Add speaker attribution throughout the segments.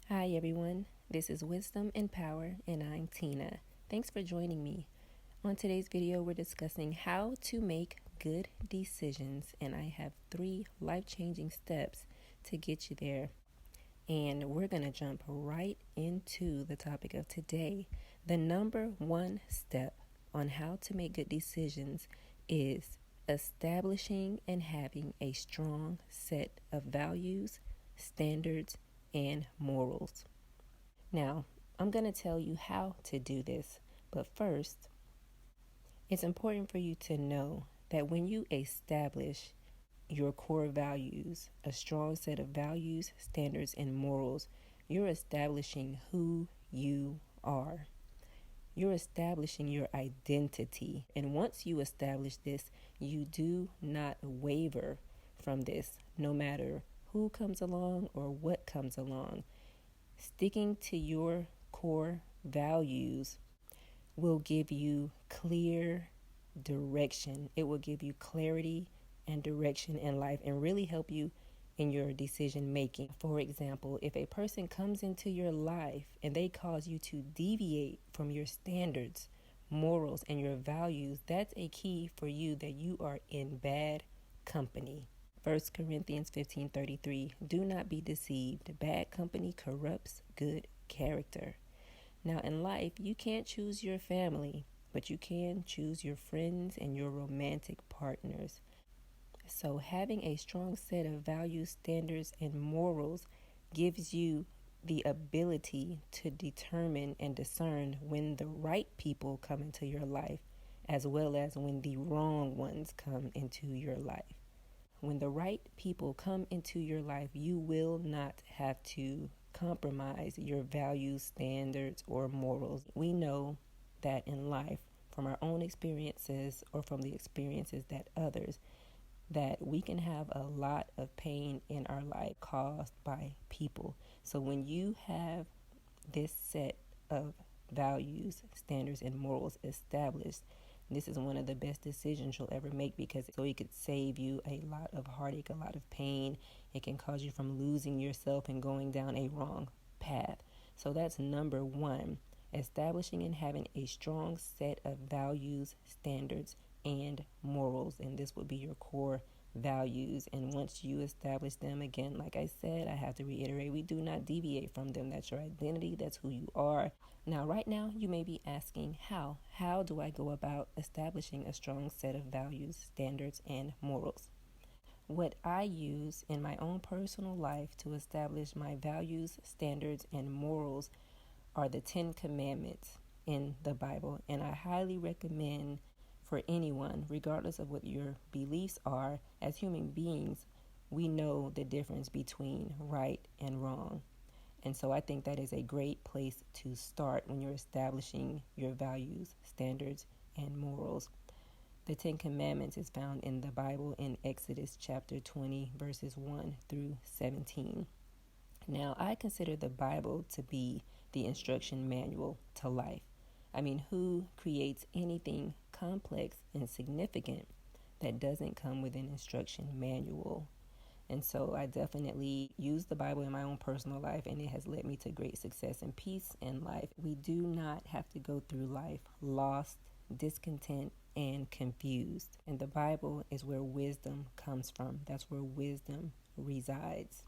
Speaker 1: Hi everyone, this is Wisdom and Power, and I'm Tina. Thanks for joining me. On today's video, we're discussing how to make good decisions, and I have 3 life-changing steps to get you there. And we're going to jump right into the topic of today. The number 1 step on how to make good decisions is establishing and having a strong set of values, standards, and morals. Now, I'm going to tell you how to do this, but first, it's important for you to know that when you establish your core values, a strong set of values, standards, and morals, you're establishing who you are. You're establishing your identity. And once you establish this, you do not waver from this, no matter who comes along or what comes along. Sticking to your core values will give you clear direction. It will give you clarity and direction in life and really help you in your decision making. For example, if a person comes into your life and they cause you to deviate from your standards, morals, and your values, that's a key for you that you are in bad company. 1 Corinthians 15:33, do not be deceived. Bad company corrupts good character. Now in life, you can't choose your family, but you can choose your friends and your romantic partners. So having a strong set of values, standards, and morals gives you the ability to determine and discern when the right people come into your life, as well as when the wrong ones come into your life. When the right people come into your life, you will not have to compromise your values, standards, or morals. We know that in life, from our own experiences or from the experiences that others, that we can have a lot of pain in our life caused by people. So when you have this set of values, standards, and morals established, this is one of the best decisions you'll ever make, because it could save you a lot of heartache, a lot of pain. It can cause you from losing yourself and going down a wrong path. So that's number 1, establishing and having a strong set of values, standards, and morals. And this would be your core values. And once you establish them, again, like I said, I have to reiterate, we do not deviate from them. That's your identity. That's who you are. Now, right now, you may be asking, how? How do I go about establishing a strong set of values, standards, and morals? What I use in my own personal life to establish my values, standards, and morals are the 10 Commandments in the Bible. And I highly recommend for anyone, regardless of what your beliefs are, as human beings, we know the difference between right and wrong. And so I think that is a great place to start when you're establishing your values, standards, and morals. The 10 Commandments is found in the Bible in Exodus chapter 20, verses 1 through 17. Now, I consider the Bible to be the instruction manual to life. I mean, who creates anything complex and significant that doesn't come with an instruction manual? And so I definitely use the Bible in my own personal life, and it has led me to great success and peace in life. We do not have to go through life lost, discontent, and confused. And the Bible is where wisdom comes from. That's where wisdom resides.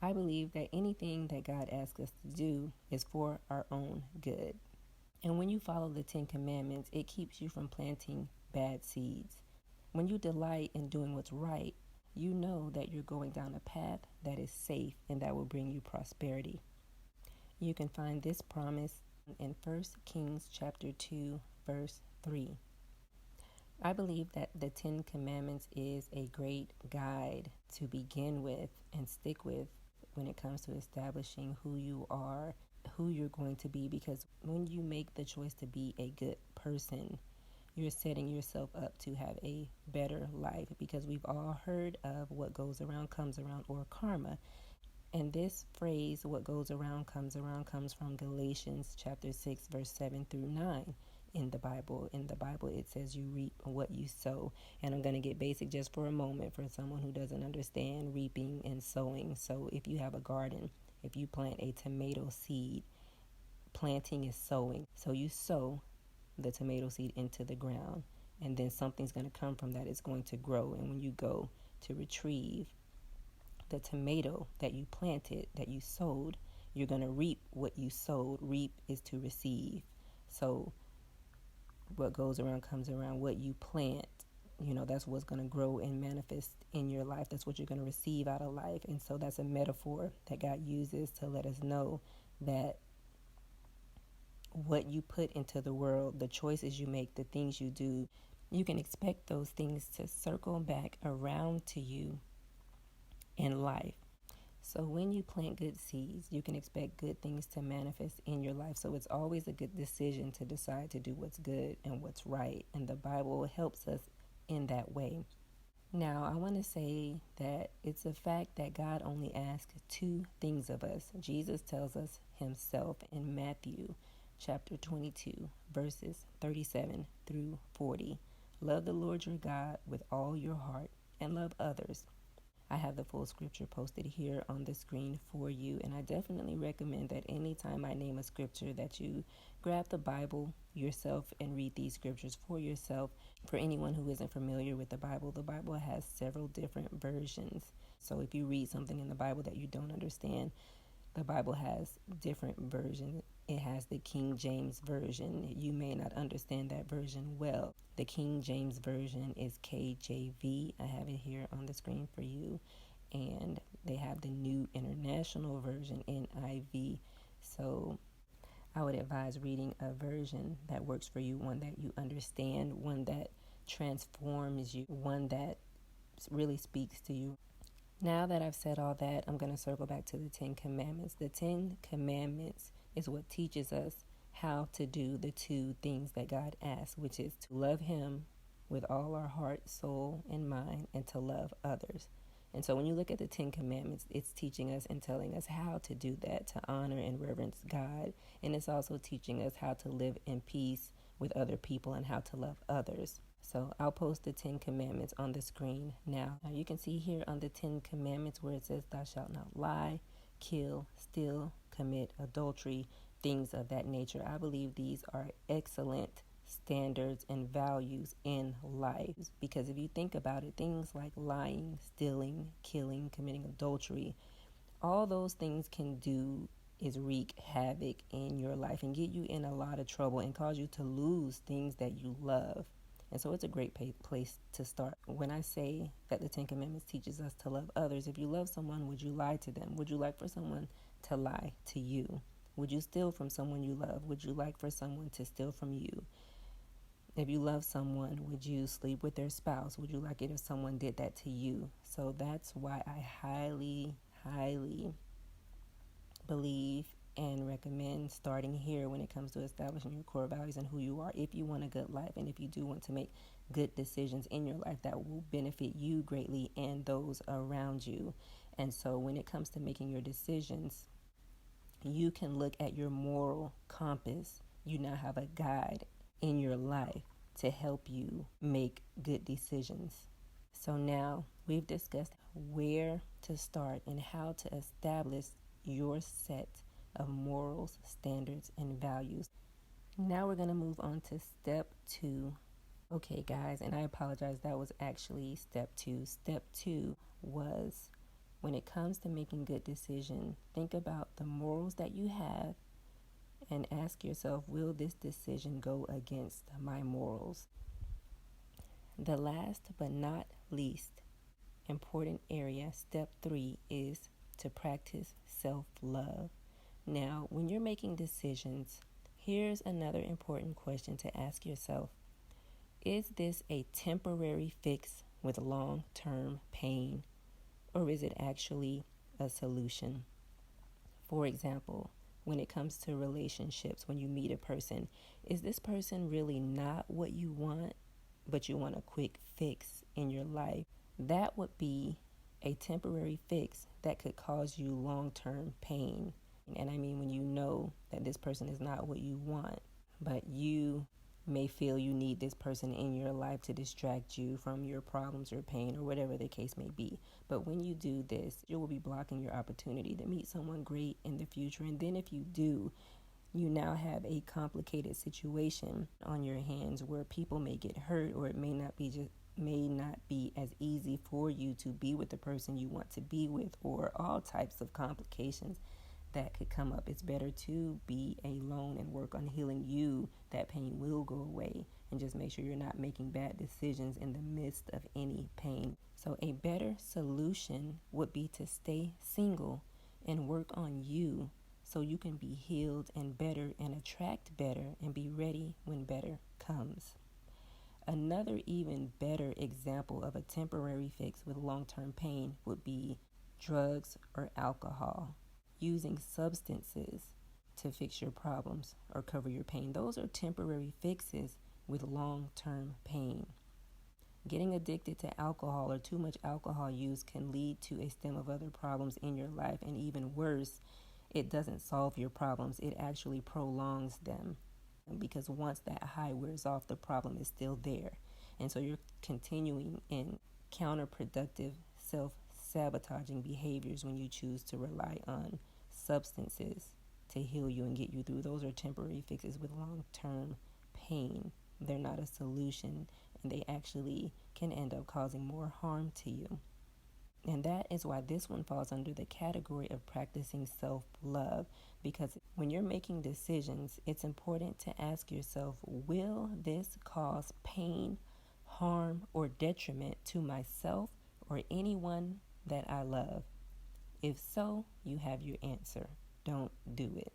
Speaker 1: I believe that anything that God asks us to do is for our own good. And when you follow the 10 Commandments, it keeps you from planting bad seeds. When you delight in doing what's right, you know that you're going down a path that is safe and that will bring you prosperity. You can find this promise in 1 Kings chapter 2, verse 3. I believe that the 10 Commandments is a great guide to begin with and stick with when it comes to establishing who you are, who you're going to be, because when you make the choice to be a good person, you're setting yourself up to have a better life, because we've all heard of what goes around comes around, or karma. And this phrase, what goes around, comes from Galatians chapter 6, verse 7 through 9 in the Bible. In the Bible, it says you reap what you sow. And I'm going to get basic just for a moment for someone who doesn't understand reaping and sowing. So if you have a garden, If you plant a tomato seed, planting is sowing. So you sow the tomato seed into the ground, and then something's going to come from that. It's going to grow. And when you go to retrieve the tomato that you planted, that you sowed, you're going to reap what you sowed. Reap is to receive. So what goes around comes around. What you plant, that's what's going to grow and manifest in your life. That's what you're going to receive out of life. And so that's a metaphor that God uses to let us know that what you put into the world, the choices you make, the things you do, you can expect those things to circle back around to you in life. So when you plant good seeds, you can expect good things to manifest in your life. So it's always a good decision to decide to do what's good and what's right. And the Bible helps us in that way. Now, I want to say that it's a fact that God only asks two things of us. Jesus tells us himself in Matthew chapter 22, verses 37 through 40. Love the Lord your God with all your heart and love others. I have the full scripture posted here on the screen for you, and I definitely recommend that anytime I name a scripture that you grab the Bible yourself and read these scriptures for yourself. For anyone who isn't familiar with the Bible has several different versions. So if you read something in the Bible that you don't understand, the Bible has different versions. It has the King James Version. You may not understand that version well. The King James Version is KJV. I have it here on the screen for you. And they have the New International Version, NIV. So I would advise reading a version that works for you, one that you understand, one that transforms you, one that really speaks to you. Now that I've said all that, I'm going to circle back to the 10 Commandments. The 10 Commandments is what teaches us how to do the two things that God asks, which is to love him with all our heart, soul, and mind, and to love others. And so when you look at the 10 Commandments, it's teaching us and telling us how to do that, to honor and reverence God. And it's also teaching us how to live in peace with other people and how to love others. So I'll post the 10 Commandments on the screen now. Now you can see here on the 10 Commandments where it says, thou shalt not lie, kill, steal, commit adultery, things of that nature. I believe these are excellent standards and values in life. Because if you think about it, things like lying, stealing, killing, committing adultery, all those things can do is wreak havoc in your life and get you in a lot of trouble and cause you to lose things that you love. And so it's a great place to start. When I say that the 10 Commandments teaches us to love others, if you love someone, would you lie to them? Would you like for someone to lie to you? Would you steal from someone you love? Would you like for someone to steal from you? If you love someone, would you sleep with their spouse? Would you like it if someone did that to you? So that's why I highly, highly believe and recommend starting here when it comes to establishing your core values and who you are, if you want a good life and if you do want to make good decisions in your life that will benefit you greatly and those around you. And so when it comes to making your decisions, you can look at your moral compass. You now have a guide in your life to help you make good decisions. So now we've discussed where to start and how to establish your set of morals, standards, and values. Now we're going to move on to step 2. Okay, guys, and I apologize, that was actually step 2. Step 2 was, when it comes to making good decisions, think about the morals that you have and ask yourself, will this decision go against my morals? The last but not least important area, step 3, is to practice self-love. Now, when you're making decisions, here's another important question to ask yourself. Is this a temporary fix with long-term pain, or is it actually a solution? For example, when it comes to relationships, when you meet a person, is this person really not what you want, but you want a quick fix in your life? That would be a temporary fix that could cause you long-term pain. And I mean when you know that this person is not what you want, but you may feel you need this person in your life to distract you from your problems or pain or whatever the case may be. But when you do this, you will be blocking your opportunity to meet someone great in the future. And then if you do, you now have a complicated situation on your hands where people may get hurt, or it may not be as easy for you to be with the person you want to be with, or all types of complications that could come up. It's better to be alone and work on healing you. That pain will go away, and just make sure you're not making bad decisions in the midst of any pain. So a better solution would be to stay single and work on you so you can be healed and better and attract better and be ready when better comes. Another even better example of a temporary fix with long-term pain would be drugs or alcohol. Using substances to fix your problems or cover your pain. Those are temporary fixes with long-term pain. Getting addicted to alcohol or too much alcohol use can lead to a stem of other problems in your life, and even worse, it doesn't solve your problems. It actually prolongs them, because once that high wears off, the problem is still there. And so you're continuing in counterproductive, self-sabotaging behaviors when you choose to rely on substances to heal you and get you through. Those are temporary fixes with long-term pain. They're not a solution, and they actually can end up causing more harm to you. And that is why this one falls under the category of practicing self-love, because when you're making decisions, it's important to ask yourself, will this cause pain, harm, or detriment to myself or anyone that I love? If so, you have your answer. Don't do it.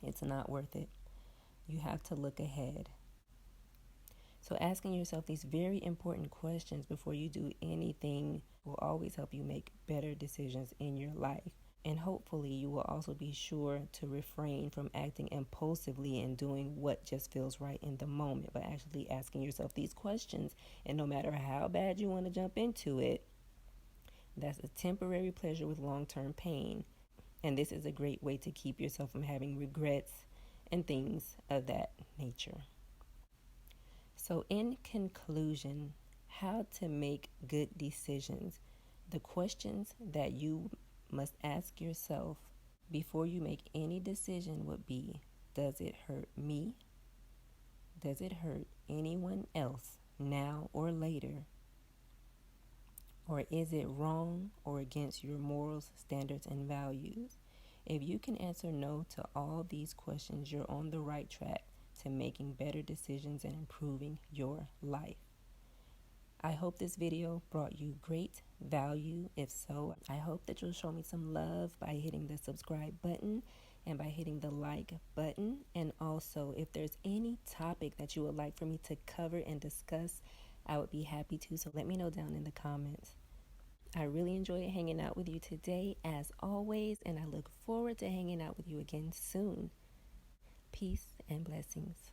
Speaker 1: It's not worth it. You have to look ahead. So asking yourself these very important questions before you do anything will always help you make better decisions in your life. And hopefully you will also be sure to refrain from acting impulsively and doing what just feels right in the moment, but actually asking yourself these questions. And no matter how bad you want to jump into it, that's a temporary pleasure with long-term pain. And this is a great way to keep yourself from having regrets and things of that nature. So in conclusion, how to make good decisions. The questions that you must ask yourself before you make any decision would be, does it hurt me? Does it hurt anyone else now or later? Or is it wrong or against your morals, standards, and values? If you can answer no to all these questions, you're on the right track to making better decisions and improving your life. I hope this video brought you great value. If so, I hope that you'll show me some love by hitting the subscribe button and by hitting the like button. And also, if there's any topic that you would like for me to cover and discuss, I would be happy to. So let me know down in the comments. I really enjoyed hanging out with you today, as always, and I look forward to hanging out with you again soon. Peace and blessings.